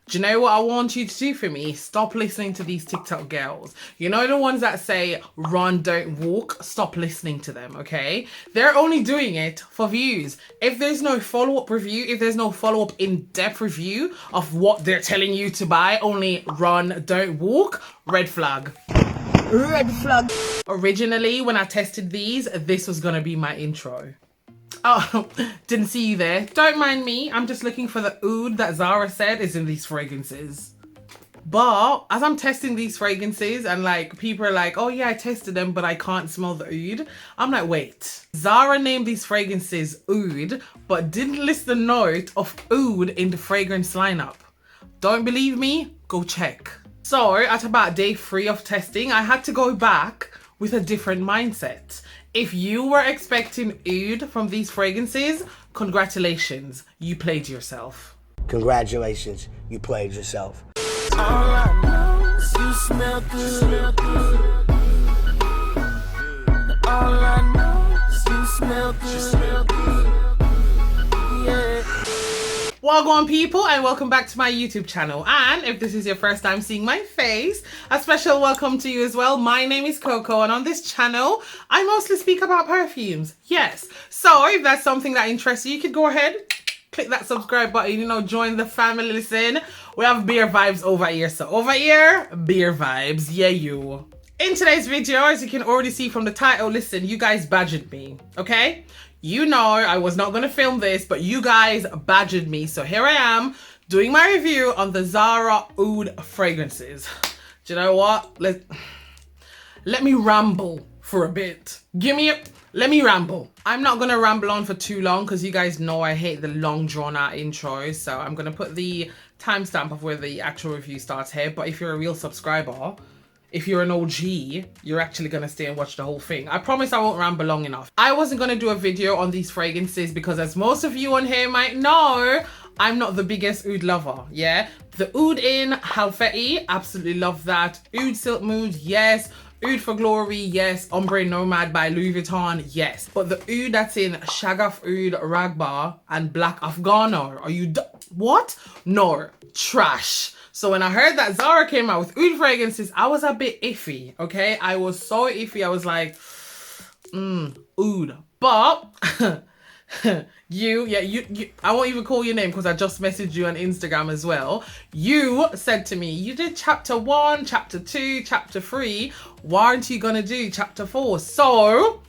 Do you know what I want you to do for me? Stop listening to these TikTok girls. You know the ones that say, run, don't walk? Stop listening to them, okay? They're only doing it for views. If there's no follow-up review, if there's no follow-up in-depth review of what they're telling you to buy, only run, don't walk, red flag. Red flag. Originally, when I tested these, this was gonna be my intro. Oh, didn't see you there. Don't mind me. I'm just looking for the oud that Zara said is in these fragrances. But as I'm testing these fragrances and like people are like, oh yeah, I tested them, but I can't smell the oud. I'm like, wait. Zara named these fragrances oud, but didn't list the note of oud in the fragrance lineup. Don't believe me? Go check. So at about day 3 of testing, I had to go back with a different mindset. If you were expecting oud from these fragrances, congratulations, you played yourself. Congratulations, you played yourself. All I know is you smell good. All I know is you smell good. Yeah. Welcome people and welcome back to my YouTube channel, and if this is your first time seeing my face, a special welcome to you as well. My name is Coco and on this channel I mostly speak about perfumes. Yes, so if that's something that interests you, you could go ahead, click that subscribe button, you know, join the family. Listen, we have beer vibes over here, so over here, beer vibes, yeah you. In today's video, as you can already see from the title, listen, you guys badgered me, okay? You know I was not going to film this, but you guys badgered me. So here I am doing my review on the Zara Oud fragrances. Do you know what? Let me ramble for a bit. Let me ramble. I'm not going to ramble on for too long because you guys know I hate the long drawn out intros. So I'm going to put the timestamp of where the actual review starts here. But if you're a real subscriber, if you're an OG, you're actually going to stay and watch the whole thing. I promise I won't ramble long enough. I wasn't going to do a video on these fragrances because, as most of you on here might know, I'm not the biggest oud lover, yeah? The oud in Halfeti, absolutely love that. Oud Silk Mood, yes. Oud for Glory, yes. Ombre Nomad by Louis Vuitton, yes. But the oud that's in Shagaf Oud Ragbar and Black Afghano, are you what? No, trash. So when I heard that Zara came out with oud fragrances, I was a bit iffy, okay? I was so iffy. I was like, oud. But you, I won't even call your name because I just messaged you on Instagram as well. You said to me, you did chapter 1, chapter 2, chapter 3. Why aren't you gonna do chapter 4? So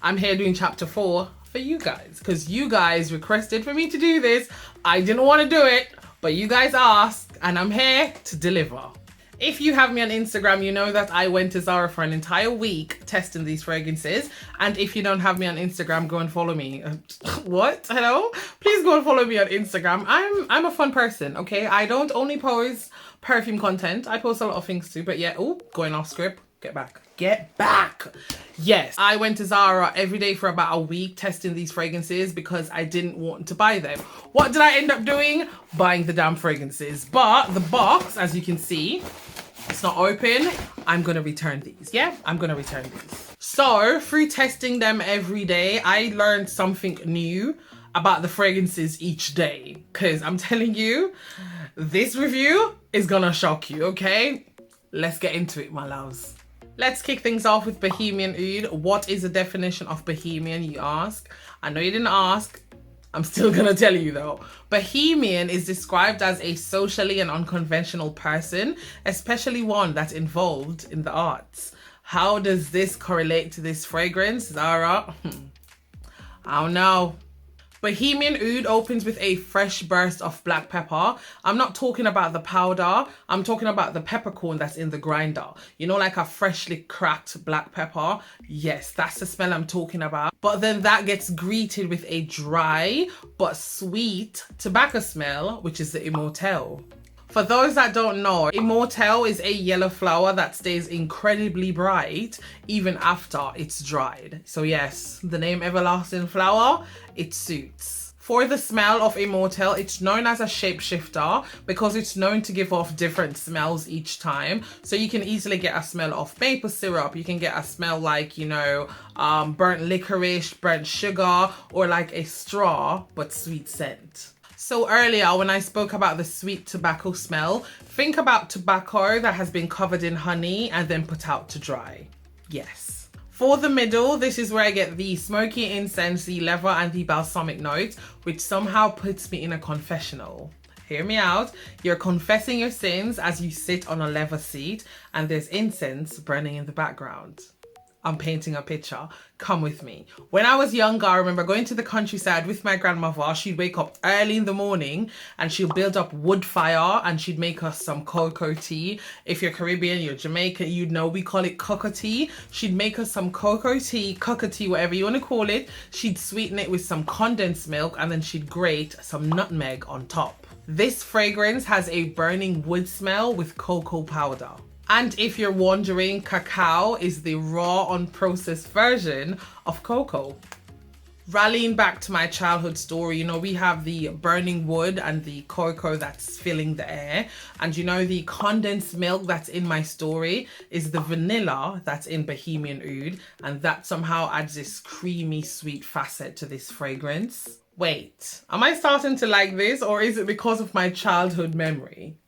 I'm here doing chapter 4 for you guys because you guys requested for me to do this. I didn't want to do it, but you guys asked and I'm here to deliver. If you have me on Instagram, you know that I went to Zara for an entire week testing these fragrances. And if you don't have me on Instagram, go and follow me. What? Hello? Please go and follow me on Instagram. I'm a fun person, okay? I don't only post perfume content. I post a lot of things too. But yeah, oh, going off script. Get back. Get back. Yes, I went to Zara every day for about a week testing these fragrances because I didn't want to buy them. What did I end up doing? Buying the damn fragrances. But the box, as you can see, it's not open. I'm going to return these. Yeah, I'm going to return these. So through testing them every day, I learned something new about the fragrances each day. Because I'm telling you, this review is going to shock you, okay? Let's get into it, my loves. Let's kick things off with Bohemian Oud. What is the definition of Bohemian, you ask? I know you didn't ask. I'm still gonna tell you though. Bohemian is described as a socially and unconventional person, especially one that's involved in the arts. How does this correlate to this fragrance, Zara? I don't know. Bohemian Oud opens with a fresh burst of black pepper. I'm not talking about the powder. I'm talking about the peppercorn that's in the grinder. You know, like a freshly cracked black pepper. Yes, that's the smell I'm talking about. But then that gets greeted with a dry but sweet tobacco smell, which is the Immortelle. For those that don't know, Immortelle is a yellow flower that stays incredibly bright even after it's dried. So yes, the name Everlasting Flower, it suits. For the smell of Immortelle, it's known as a shapeshifter because it's known to give off different smells each time. So you can easily get a smell of maple syrup. You can get a smell like, you know, burnt licorice, burnt sugar, or like a straw but sweet scent. So earlier when I spoke about the sweet tobacco smell, think about tobacco that has been covered in honey and then put out to dry. Yes. For the middle, this is where I get the smoky incense, the leather and the balsamic notes, which somehow puts me in a confessional. Hear me out. You're confessing your sins as you sit on a leather seat and there's incense burning in the background. I'm painting a picture. Come with me. When I was younger, I remember going to the countryside with my grandmother. She'd wake up early in the morning and she'll build up wood fire and she'd make us some cocoa tea. If you're Caribbean, you're Jamaican, you'd know we call it cocoa tea. She'd make us some cocoa tea, whatever you want to call it. She'd sweeten it with some condensed milk and then she'd grate some nutmeg on top. This fragrance has a burning wood smell with cocoa powder. And if you're wondering, cacao is the raw, unprocessed version of cocoa. Rallying back to my childhood story, you know, we have the burning wood and the cocoa that's filling the air. And you know, the condensed milk that's in my story is the vanilla that's in Bohemian Oud. And that somehow adds this creamy, sweet facet to this fragrance. Wait, am I starting to like this, or is it because of my childhood memory?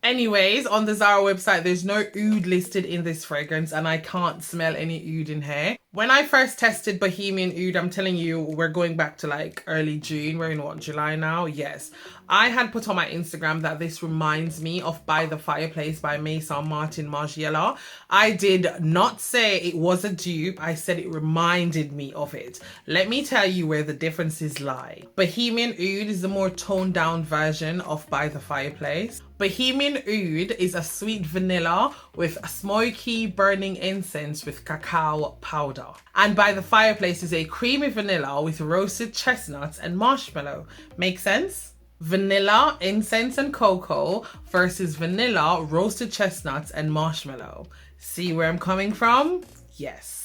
Anyways, on the Zara website, there's no oud listed in this fragrance and I can't smell any oud in here. When I first tested Bohemian Oud, I'm telling you, we're going back to like early June. We're in what, July now? Yes. I had put on my Instagram that this reminds me of By the Fireplace by Maison Martin Margiela. I did not say it was a dupe. I said it reminded me of it. Let me tell you where the differences lie. Bohemian Oud is the more toned down version of By the Fireplace. Bohemian Oud is a sweet vanilla with a smoky burning incense with cacao powder. And By the Fireplace is a creamy vanilla with roasted chestnuts and marshmallow. Make sense? Vanilla, incense and cocoa versus vanilla, roasted chestnuts and marshmallow. See where I'm coming from? Yes.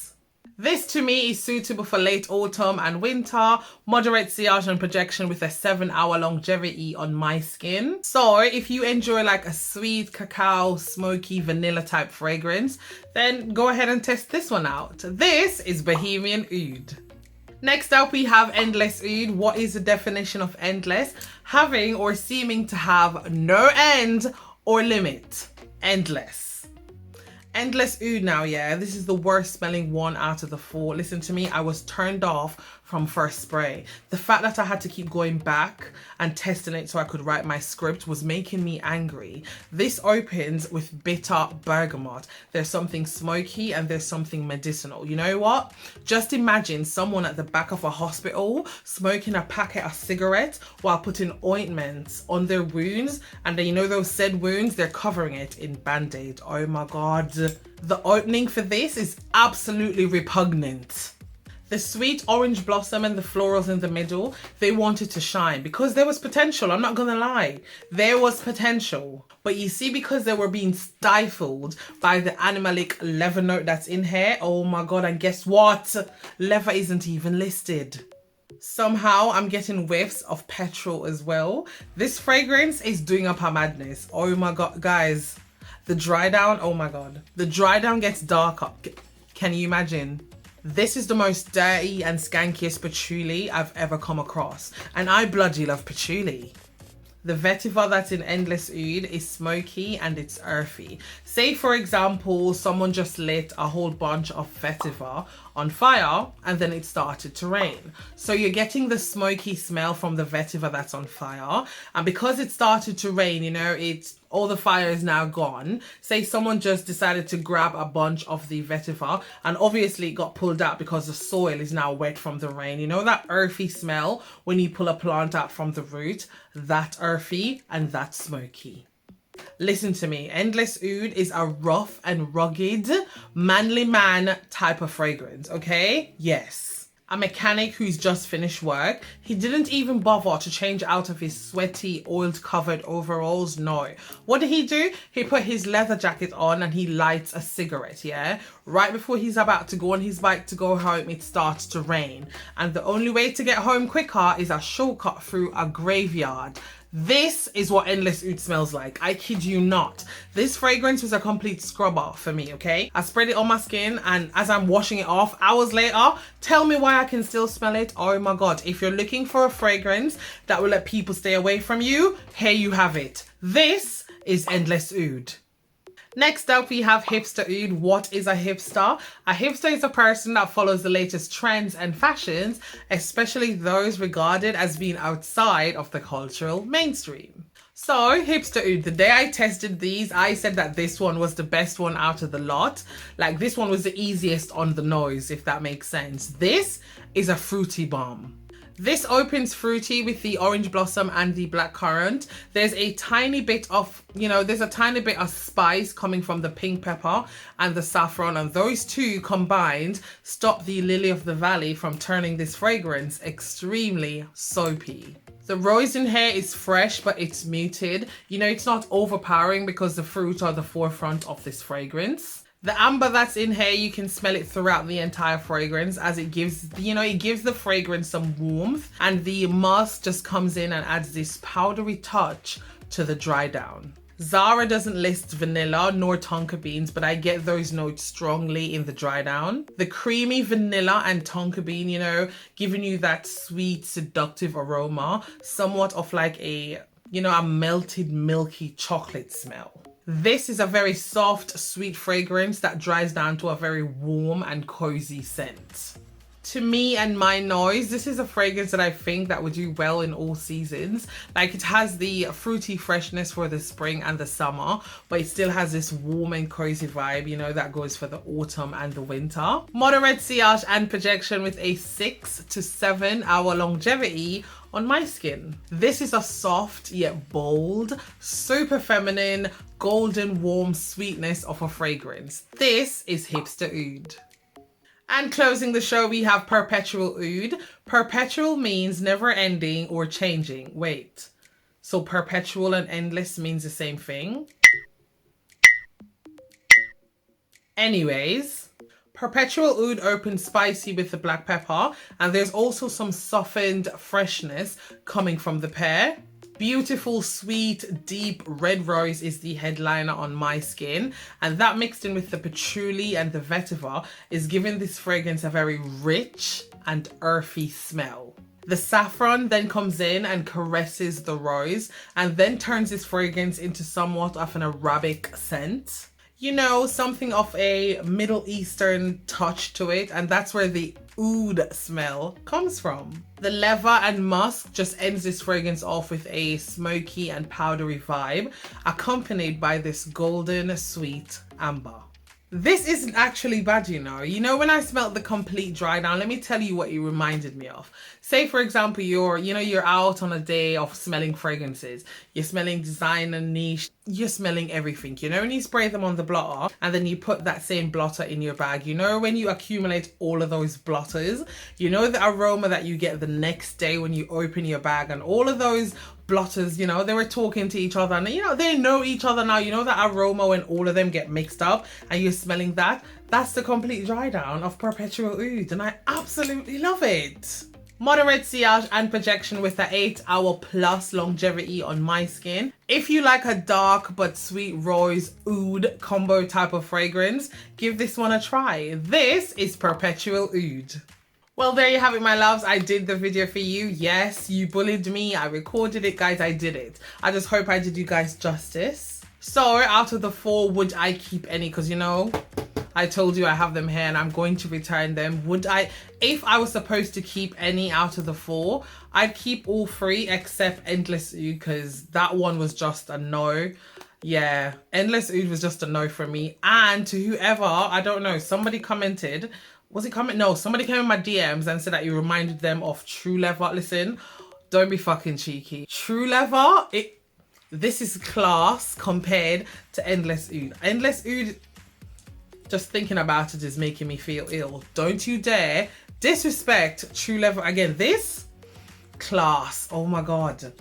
This to me is suitable for late autumn and winter, moderate sillage and projection with a 7-hour longevity on my skin. So if you enjoy like a sweet cacao, smoky vanilla type fragrance, then go ahead and test this one out. This is Bohemian Oud. Next up, we have Endless Oud. What is the definition of endless? Having or seeming to have no end or limit. Endless. Endless Oud now, yeah. This is the worst smelling one out of the 4. Listen to me, I was turned off from first spray. The fact that I had to keep going back and testing it so I could write my script was making me angry. This opens with bitter bergamot. There's something smoky and there's something medicinal. You know what? Just imagine someone at the back of a hospital smoking a packet of cigarettes while putting ointments on their wounds, and then you know those said wounds, they're covering it in Band-Aid. Oh my God. The opening for this is absolutely repugnant. The sweet orange blossom and the florals in the middle, they wanted to shine because there was potential. I'm not gonna lie, there was potential. But you see, because they were being stifled by the animalic leather note that's in here, oh my God, and guess what? Leather isn't even listed. Somehow I'm getting whiffs of petrol as well. This fragrance is doing up her madness. Oh my God, guys. The dry down, oh my God. The dry down gets darker. Can you imagine? This is the most dirty and skankiest patchouli I've ever come across. And I bloody love patchouli. The vetiver that's in Endless Oud is smoky and it's earthy. Say for example, someone just lit a whole bunch of vetiver on fire and then it started to rain. So you're getting the smoky smell from the vetiver that's on fire. And because it started to rain, you know, all the fire is now gone. Say someone just decided to grab a bunch of the vetiver and obviously it got pulled out because the soil is now wet from the rain. You know that earthy smell when you pull a plant out from the root? That earthy and that smoky. Listen to me, Endless Oud is a rough and rugged, manly man type of fragrance, okay? Yes. A mechanic who's just finished work, he didn't even bother to change out of his sweaty, oil-covered overalls, no. What did he do? He put his leather jacket on and he lights a cigarette, yeah? Right before he's about to go on his bike to go home, it starts to rain. And the only way to get home quicker is a shortcut through a graveyard. This is what Endless Oud smells like. I kid you not. This fragrance was a complete scrubber for me, okay? I spread it on my skin, and as I'm washing it off, hours later, tell me why I can still smell it. Oh my God. If you're looking for a fragrance that will let people stay away from you, here you have it. This is Endless Oud. Next up, we have Hipster Oud. What is a hipster? A hipster is a person that follows the latest trends and fashions, especially those regarded as being outside of the cultural mainstream. So, Hipster Oud, the day I tested these, I said that this one was the best one out of the lot. Like, this one was the easiest on the nose, if that makes sense. This is a fruity bomb. This opens fruity with the orange blossom and the blackcurrant. There's a tiny bit of, there's a tiny bit of spice coming from the pink pepper and the saffron, and those two combined stop the lily of the valley from turning this fragrance extremely soapy. The rose in here is fresh, but it's muted. It's not overpowering because the fruit are the forefront of this fragrance. The amber that's in here, you can smell it throughout the entire fragrance, as it gives, it gives the fragrance some warmth, and the musk just comes in and adds this powdery touch to the dry down. Zara doesn't list vanilla nor tonka beans, but I get those notes strongly in the dry down. The creamy vanilla and tonka bean, giving you that sweet, seductive aroma, somewhat of like a melted milky chocolate smell. This is a very soft, sweet fragrance that dries down to a very warm and cozy scent. To me and my nose, this is a fragrance that I think that would do well in all seasons. Like, it has the fruity freshness for the spring and the summer, but it still has this warm and cozy vibe, that goes for the autumn and the winter. Moderate sillage and projection with a 6 to 7 hour longevity on my skin. This is a soft yet bold, super feminine, golden warm sweetness of a fragrance. This is Hipster Oud. And closing the show, we have Perpetual Oud. Perpetual means never ending or changing. Wait, so perpetual and endless means the same thing? Anyways, Perpetual Oud opens spicy with the black pepper, and there's also some softened freshness coming from the pear. Beautiful, sweet, deep red rose is the headliner on my skin, and that mixed in with the patchouli and the vetiver is giving this fragrance a very rich and earthy smell. The saffron then comes in and caresses the rose, and then turns this fragrance into somewhat of an Arabic scent. Something of a Middle Eastern touch to it, and that's where the oud smell comes from. The leather and musk just ends this fragrance off with a smoky and powdery vibe, accompanied by this golden sweet amber. This isn't actually bad, when I smelled the complete dry down, let me tell you what it reminded me of. Say, for example, you're out on a day of smelling fragrances. You're smelling designer, niche, you're smelling everything. When you spray them on the blotter and then you put that same blotter in your bag, when you accumulate all of those blotters, the aroma that you get the next day when you open your bag, and all of those blotters, they were talking to each other, and they know each other now. That aroma when all of them get mixed up and you're smelling that. That's the complete dry down of Perpetual Oud, and I absolutely love it. Moderate sillage and projection with an 8 hour plus longevity on my skin. If you like a dark but sweet rose oud combo type of fragrance, give this one a try. This is Perpetual Oud. Well, there you have it, my loves. I did the video for you. Yes, you bullied me. I recorded it, guys. I did it. I just hope I did you guys justice. So out of the 4, would I keep any? Because, I told you I have them here and I'm going to return them. If I was supposed to keep any out of the 4, I'd keep all 3 except Endless Oud, because that one was just a no. Yeah, Endless Oud was just a no for me. And to whoever, I don't know, somebody commented, somebody came in my DMs and said that you reminded them of True Leather. Listen, don't be fucking cheeky. True Leather, this is class compared to Endless Oud. Endless Oud, just thinking about it is making me feel ill. Don't you dare disrespect True Leather again. This, class. Oh my God,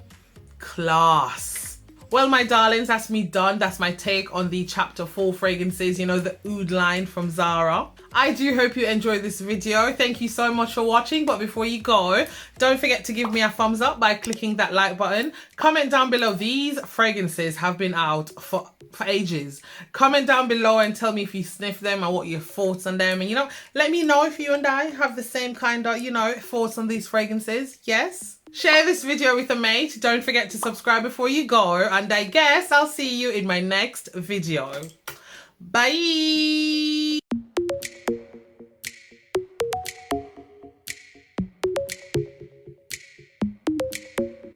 class. Well, my darlings, that's me done. That's my take on the chapter 4 fragrances, the oud line from Zara. I do hope you enjoyed this video. Thank you so much for watching. But before you go, don't forget to give me a thumbs up by clicking that like button. Comment down below. These fragrances have been out for ages. Comment down below and tell me if you sniff them and what your thoughts on them. And, you know, let me know if you and I have the same kind of, you know, thoughts on these fragrances. Yes? Share this video with a mate. Don't forget to subscribe before you go. And I guess I'll see you in my next video. Bye!